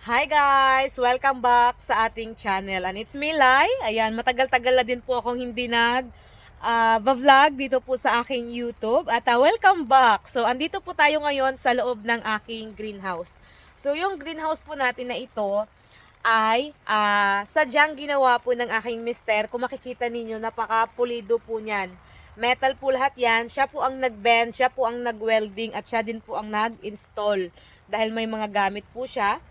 Hi guys! Welcome back sa ating channel. And it's me, Lai. Ayan, matagal-tagal na din po akong hindi vlog dito po sa aking YouTube. At welcome back! So, andito po tayo ngayon sa loob ng aking greenhouse. So, yung greenhouse po natin na ito ay sadyang ginawa po ng aking mister. Kung makikita ninyo, napaka-pulido po niyan. Metal po lahat yan. Siya po ang nag-bend, siya po ang nag-welding, at siya din po ang nag-install. Dahil may mga gamit po siya.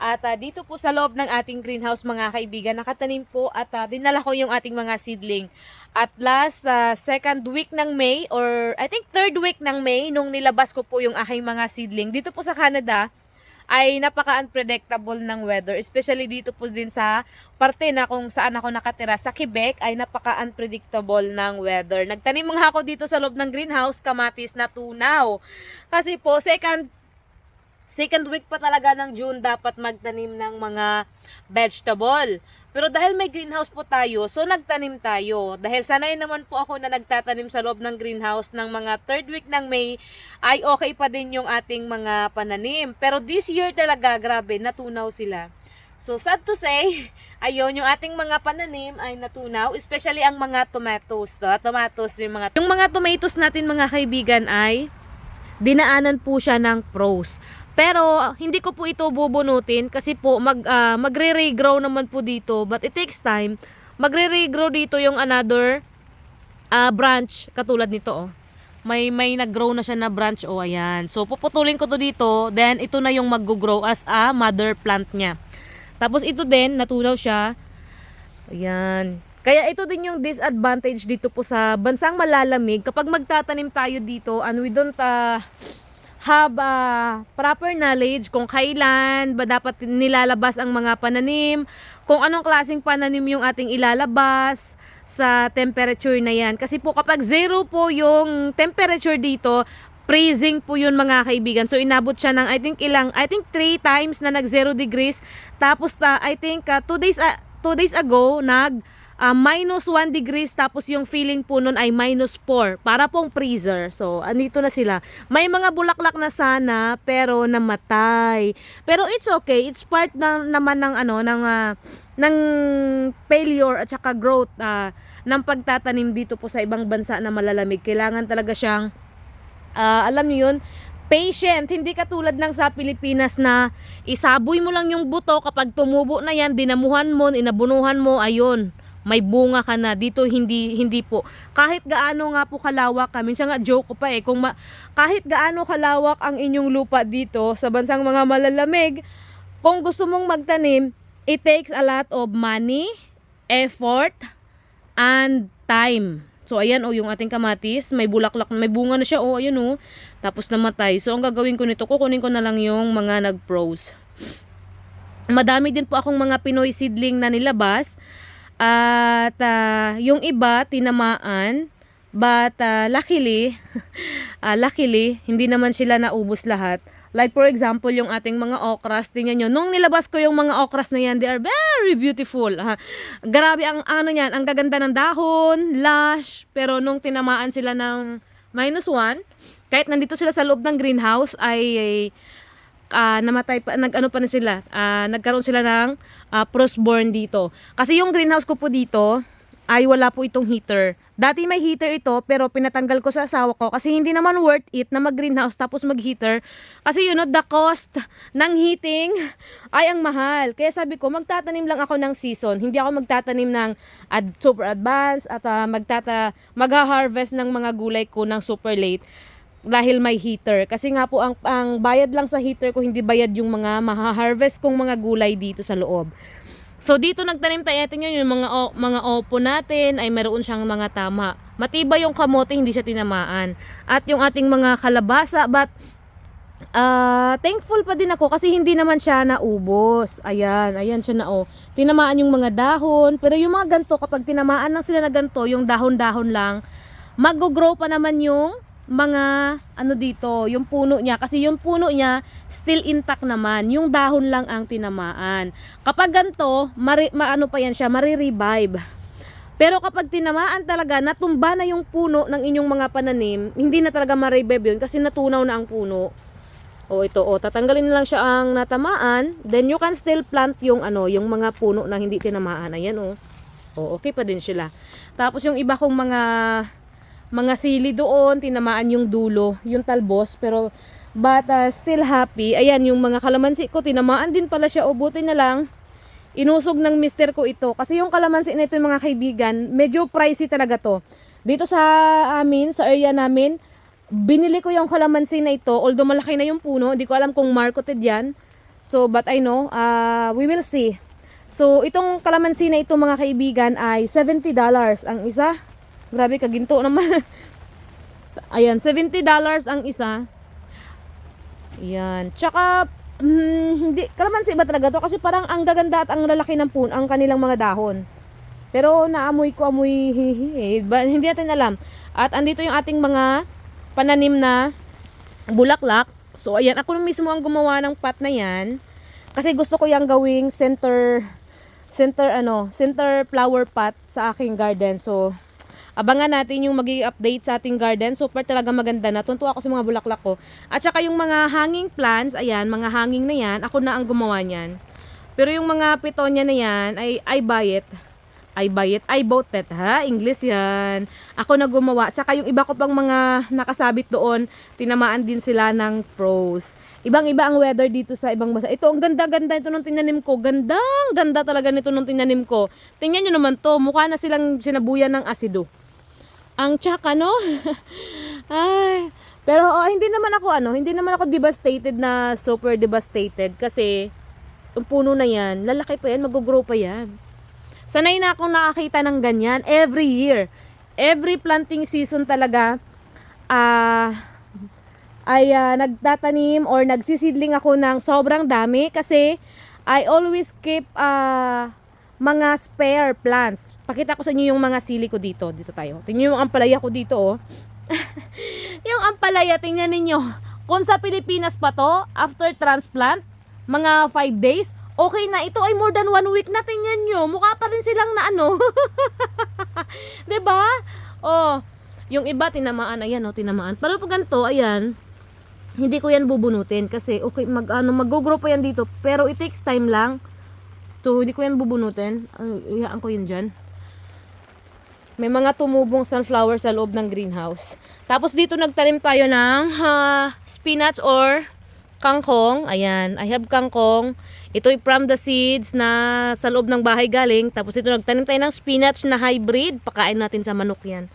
At dito po sa loob ng ating greenhouse mga kaibigan, nakatanim po at dinala ko yung ating mga seedling. At last second week ng May, or I think third week ng May, nung nilabas ko po yung aking mga seedling. Dito po sa Canada ay napaka-unpredictable ng weather. Especially dito po din sa parte na kung saan ako nakatira sa Quebec ay napaka-unpredictable ng weather. Nagtanim mga ako dito sa loob ng greenhouse, kamatis na tunaw. Kasi po second week pa talaga ng June dapat magtanim ng mga vegetable. Pero dahil may greenhouse po tayo, so nagtanim tayo. Dahil sanay naman po ako na nagtatanim sa loob ng greenhouse ng mga third week ng May, ay okay pa din yung ating mga pananim. Pero this year talaga, grabe, natunaw sila. So sad to say, ayun, yung ating mga pananim ay natunaw, especially ang mga tomatoes. Yung mga tomatoes natin mga kaibigan ay dinaanan po siya ng pros. Pero hindi ko po ito bubunutin kasi po magre-regrow naman po dito, but it takes time. Magre-regrow dito yung another branch katulad nito oh. May nag-grow na siya na branch oh, ayan. So puputulin ko to dito, then ito na yung mag-grow as a mother plant niya. Tapos ito din natunaw siya. Ayan. Kaya ito din yung disadvantage dito po sa bansang malalamig kapag magtatanim tayo dito and we don't have proper knowledge kung kailan ba dapat nilalabas ang mga pananim, kung anong klaseng pananim yung ating ilalabas sa temperature na yan. Kasi po kapag zero po yung temperature dito, freezing po yun mga kaibigan. So inabot siya ng I think 3 times na nag 0 degrees. Tapos I think 2 days ago minus 1 degrees, tapos yung feeling po nun ay minus 4 para pong freezer. So andito na sila. May mga bulaklak na sana pero namatay. Pero it's okay. It's part naman ng ng failure at saka growth ng pagtatanim dito po sa ibang bansa na malalamig. Kailangan talaga siyang alam niyo yun, patient. Hindi katulad ng sa Pilipinas na isaboy mo lang yung buto, kapag tumubo na yan, dinamuhan mo, inabunuhan mo, ayun, may bunga ka na. Dito hindi po. Kahit gaano nga po kalawak, minsan nga joke ko pa kahit gaano kalawak ang inyong lupa dito sa bansang mga malalamig, kung gusto mong magtanim, it takes a lot of money, effort, and time. So ayan yung ating kamatis, may bulaklak, may bunga na siya ayun tapos namatay. So ang gagawin ko nito, kukunin ko na lang yung mga nag-froze. Madami din po akong mga Pinoy seedling na nilabas. At yung iba tinamaan, but luckily hindi naman sila naubos lahat. Like for example, yung ating mga okras, tingnan nyo, nung nilabas ko yung mga okras na yan, they are very beautiful. Grabe ang niyan, ang gaganda ng dahon, lush, pero nung tinamaan sila ng -1, kahit nandito sila sa loob ng greenhouse ay namatay pa, nagkaroon sila ng frostborn dito. Kasi yung greenhouse ko po dito ay wala po itong heater. Dati may heater ito, pero pinatanggal ko sa asawa ko kasi hindi naman worth it na mag-greenhouse tapos mag-heater. Kasi the cost ng heating ay ang mahal. Kaya sabi ko, magtatanim lang ako ng season. Hindi ako magtatanim ng super advanced at mag-harvest ng mga gulay ko ng super late. Dahil may heater. Kasi nga po ang bayad lang sa heater ko, hindi bayad yung mga maha-harvest kong mga gulay dito sa loob. So dito nagtanim tayo, tingnan yung mga opo natin ay meron siyang mga tama. Matibay yung kamote, hindi siya tinamaan. At yung ating mga kalabasa, but thankful pa din ako kasi hindi naman siya naubos. Ayan siya na tinamaan yung mga dahon, pero yung mga ganto, kapag tinamaan lang sila na ganto, yung dahon-dahon lang, mag-grow pa naman yung mga dito, yung puno niya, kasi yung puno niya still intact naman, yung dahon lang ang tinamaan. Kapag ganito, pa yan siya, mari-revive. Pero kapag tinamaan talaga, natumba na yung puno ng inyong mga pananim, hindi na talaga ma-revive yun kasi natunaw na ang puno. O ito, o tatanggalin na lang siya ang natamaan, then you can still plant yung ano, yung mga puno na hindi tinamaan. Ayan o. O okay pa din sila. Tapos yung iba kong mga sili doon, tinamaan yung dulo, yung talbos, pero but still happy. Ayan yung mga kalamansi ko, tinamaan din pala siya. O buti na lang inusog ng mister ko ito. Kasi yung kalamansi na ito, mga kaibigan, medyo pricey talaga to. Dito sa amin, sa area namin, binili ko yung kalamansi na ito, although malaki na yung puno, hindi ko alam kung marketed yan. So, but I know, we will see. So, itong kalamansi na ito, mga kaibigan, ay $70 ang isa. Grabe, kaginto naman. Ayan, $70 ang isa. Ayan. Tsaka, hindi, kalamansi ba talaga to? Kasi parang ang gaganda at ang lalaki ng puno, ang kanilang mga dahon. Pero naamoy ko, amoy, hindi natin alam. At andito yung ating mga pananim na bulaklak. So ayan, ako na mismo ang gumawa ng pot na yan. Kasi gusto ko yung gawing center flower pot sa aking garden. So abangan natin yung magiging update sa ating garden. Super talaga maganda na. Tuntua ako sa mga bulaklak ko. At saka yung mga hanging plants, ayan, mga hanging na yan, ako na ang gumawa niyan. Pero yung mga pitonya na yan, I buy it. I bought it, ha? English yan. Ako na gumawa. Tsaka yung iba ko pang mga nakasabit doon, tinamaan din sila ng frost. Ibang-iba ang weather dito sa ibang bansa. Ito, ang ganda-ganda ito nung tinanim ko. Ganda talaga nito nung tinanim ko. Tingnan nyo naman to, mukha na silang sinabuyan ng asido. Ang tsaka, no? Ay, pero hindi naman ako devastated na super devastated kasi yung puno na yan, lalaki pa yan, mag-grow pa yan. Sanay na akong nakakita ng ganyan every year. Every planting season talaga nagtatanim or nagsisidling ako ng sobrang dami kasi I always keep mga spare plants. Pakita ko sa inyo yung mga sili ko dito. Dito tayo. Tingnan yung ampalaya ko dito, oh. Yung ampalaya, tingnan ninyo. Kung sa Pilipinas pa to, after transplant, mga 5 days, okay na, ito ay more than 1 week na, tingnan nyo. Mukha pa rin silang na ano. Diba? Oh, yung iba tinamaan, ayan oh, tinamaan. Pero pag ganito, ayan, hindi ko yan bubunutin kasi okay, mag-grow pa yan dito. Pero it takes time lang. So, hindi ko yan bubunutin. Iyaan ko yun dyan. May mga tumubong sunflower sa loob ng greenhouse. Tapos dito nagtanim tayo ng spinach or kangkong. Ayan, I have kangkong. Ito'y from the seeds na sa loob ng bahay galing. Tapos ito nagtanim tayo ng spinach na hybrid. Pakain natin sa manok yan.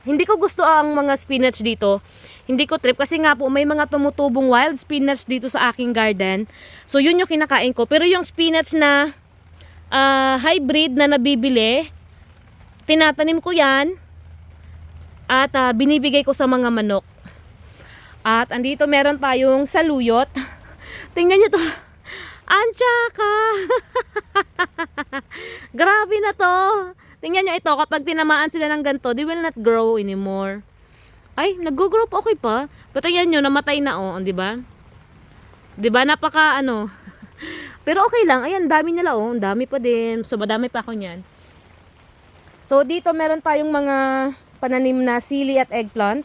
Hindi ko gusto ang mga spinach dito. Hindi ko trip kasi nga po may mga tumutubong wild spinach dito sa aking garden. So yun yung kinakain ko. Pero yung spinach na hybrid na nabibili, tinatanim ko yan at binibigay ko sa mga manok. At andito meron tayong saluyot. Tingnan nyo to. Antsaka! Grabe na to. Tingnan nyo ito, kapag tinamaan sila ng ganito, they will not grow anymore. Ay, nag-grow pa, okay pa. Pero tingnan nyo, namatay na oh, di ba? Di ba, napaka ano. Pero okay lang, ayan, dami nila oh, dami pa din. So, madami pa ako niyan. So, dito meron tayong mga pananim na sili at eggplant.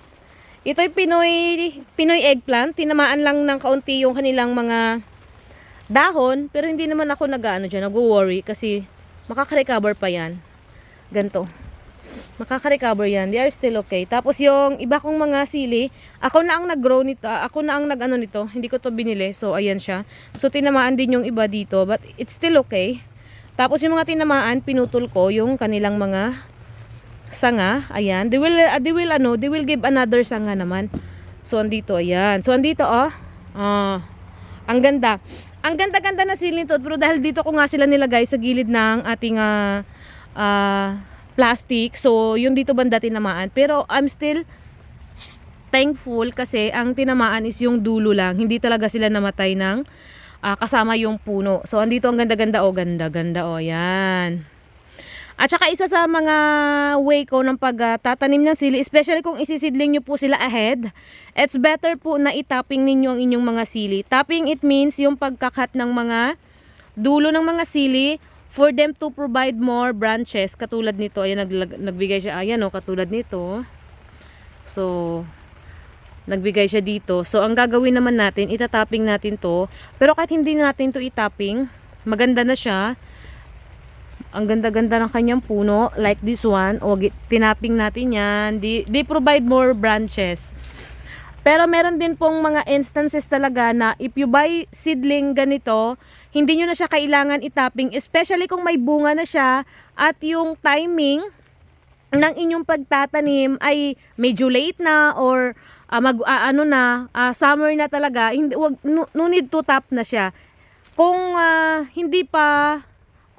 Ito'y Pinoy eggplant. Tinamaan lang ng kaunti yung kanilang mga dahon. Pero hindi naman ako nag-worry kasi makaka-recover pa yan. Ganto. Makaka-recover yan. They are still okay. Tapos yung iba kong mga sili, ako na ang nag-grow nito. Ako na ang nag-ano nito. Hindi ko to binili. So, ayan siya. So, tinamaan din yung iba dito. But, it's still okay. Tapos, yung mga tinamaan, pinutol ko yung kanilang mga sanga. Ayan. They will give another sanga naman. So, andito. Ayan. So, andito, oh. Ang ganda. Ang ganda-ganda na sili nito. Pero dahil dito ko nga sila nilagay sa gilid ng ating plastic. So, yung dito banda tinamaan. Pero, I'm still thankful kasi ang tinamaan is yung dulo lang. Hindi talaga sila namatay ng kasama yung puno. So, andito ang ganda-ganda. O, ganda-ganda. O, yan. At saka isa sa mga way ko ng pagtatanim ng sili, especially kung isisidling nyo po sila ahead, it's better po na itapping ninyo ang inyong mga sili. Tapping, it means yung pagkakat ng mga dulo ng mga sili for them to provide more branches katulad nito. Ayan, nagbigay siya, ayan o, katulad nito. So Nagbigay siya dito. So, ang gagawin naman natin, itatapping natin to. Pero kahit hindi natin to itapping, maganda na siya. Ang ganda-ganda ng kanyang puno. Like this one. O, tinapping natin yan. They provide more branches. Pero meron din pong mga instances talaga na if you buy seedling ganito, hindi nyo na siya kailangan itapping. Especially kung may bunga na siya at yung timing ng inyong pagtatanim ay medyo late na or summer na talaga, hindi no need to tap na siya. Kung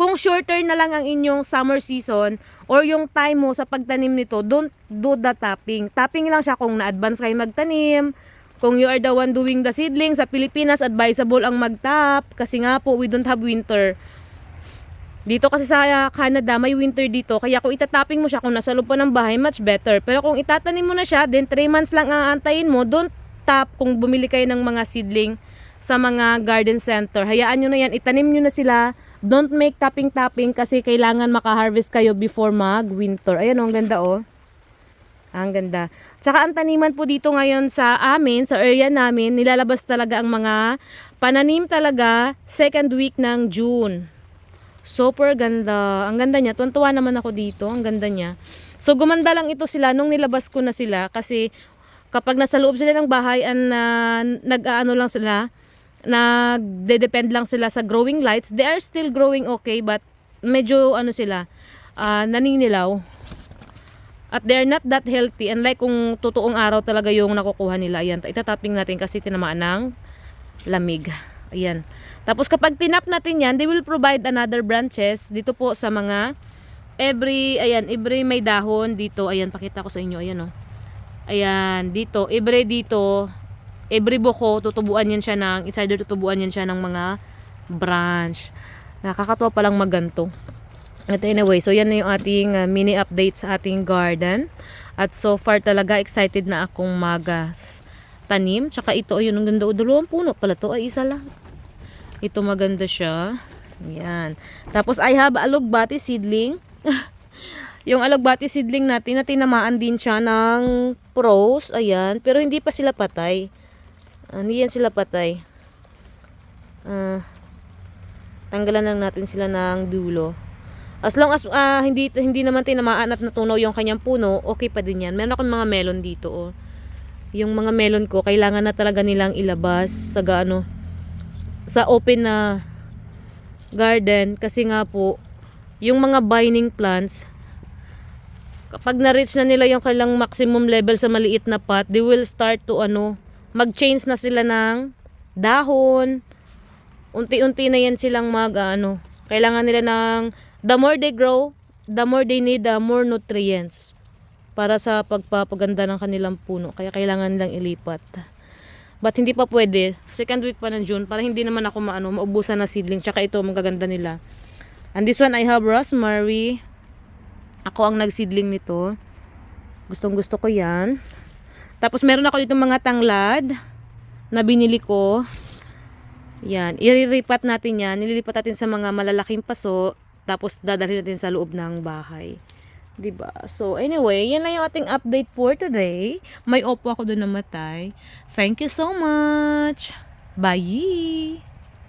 kung shorter na lang ang inyong summer season or yung time mo sa pagtanim nito, don't do the tapping. Tapping lang siya kung na-advance kayo magtanim. Kung you are the one doing the seedling sa Pilipinas, advisable ang mag-tap kasi nga po we don't have winter. Dito kasi sa Canada, may winter dito. Kaya kung itatapping mo siya, kung nasa loob pa ng bahay, much better. Pero kung itatanim mo na siya, then 3 months lang aantayin mo, don't tap kung bumili kayo ng mga seedling sa mga garden center. Hayaan nyo na yan, itanim nyo na sila. Don't make tapping-tapping kasi kailangan maka-harvest kayo before mag-winter. Ayan, ang ganda oh. Ang ganda. Tsaka ang taniman po dito ngayon sa amin, sa area namin, nilalabas talaga ang mga pananim talaga second week ng June. Super ganda. Ang ganda niya. Tuwan-tuwa naman ako dito. Ang ganda niya. So, gumanda lang ito sila nung nilabas ko na sila. Kasi, kapag nasa loob sila ng bahay, nag-aano lang sila, nagde-depend lang sila sa growing lights. They are still growing okay, but medyo, naninilaw. At they are not that healthy. Unlike kung totoong araw talaga yung nakukuha nila. Ayan, itatapping natin kasi tinamaan ng lamig. Ayan. Tapos kapag tinap natin yan, they will provide another branches dito po sa mga every may dahon dito. Ayan, pakita ko sa inyo. Ayan oh. Ayan, dito, every buko, tutubuan yan siya it's either tutubuan yan siya ng mga branch. Nakakatuwa palang maganto. At anyway, so yan na yung ating mini update sa ating garden. At so far talaga excited na akong tanim. Tsaka ito, ayun, ang ganda. Dalawang puno pala to. Ay, isa lang. Ito maganda siya. Ayan. Tapos I have alugbati seedling. Yung alugbati seedling natin na tinamaan din siya ng pros. Ayan. Pero hindi pa sila patay. Hindi yan sila patay. Tanggalan lang natin sila ng dulo. As long as hindi naman tinamaan at natunaw yung kanyang puno, okay pa din yan. Meron akong mga melon dito. Oh. Yung mga melon ko, kailangan na talaga nilang ilabas sa open na garden kasi nga po yung mga vining plants kapag na-reach na nila yung kailang maximum level sa maliit na pot, they will start to mag-change na sila ng dahon. Unti-unti na yan silang kailangan nila ng the more they grow, the more they need more nutrients para sa pagpapaganda ng kanilang puno. Kaya kailangan nilang ilipat. But hindi pa pwede. Second week pa ng June para hindi naman ako maubusan na seedling. Tsaka ito, magaganda nila. And this one, I have rosemary. Ako ang nagseedling nito. Gustong gusto ko yan. Tapos meron ako dito mga tanglad na binili ko. Yan. Iriripat natin yan. Nililipat natin sa mga malalaking paso. Tapos dadalhin natin sa loob ng bahay. Diba? So, anyway, yan lang yung ating update for today. May opo ako doon namatay. Thank you so much. Bye!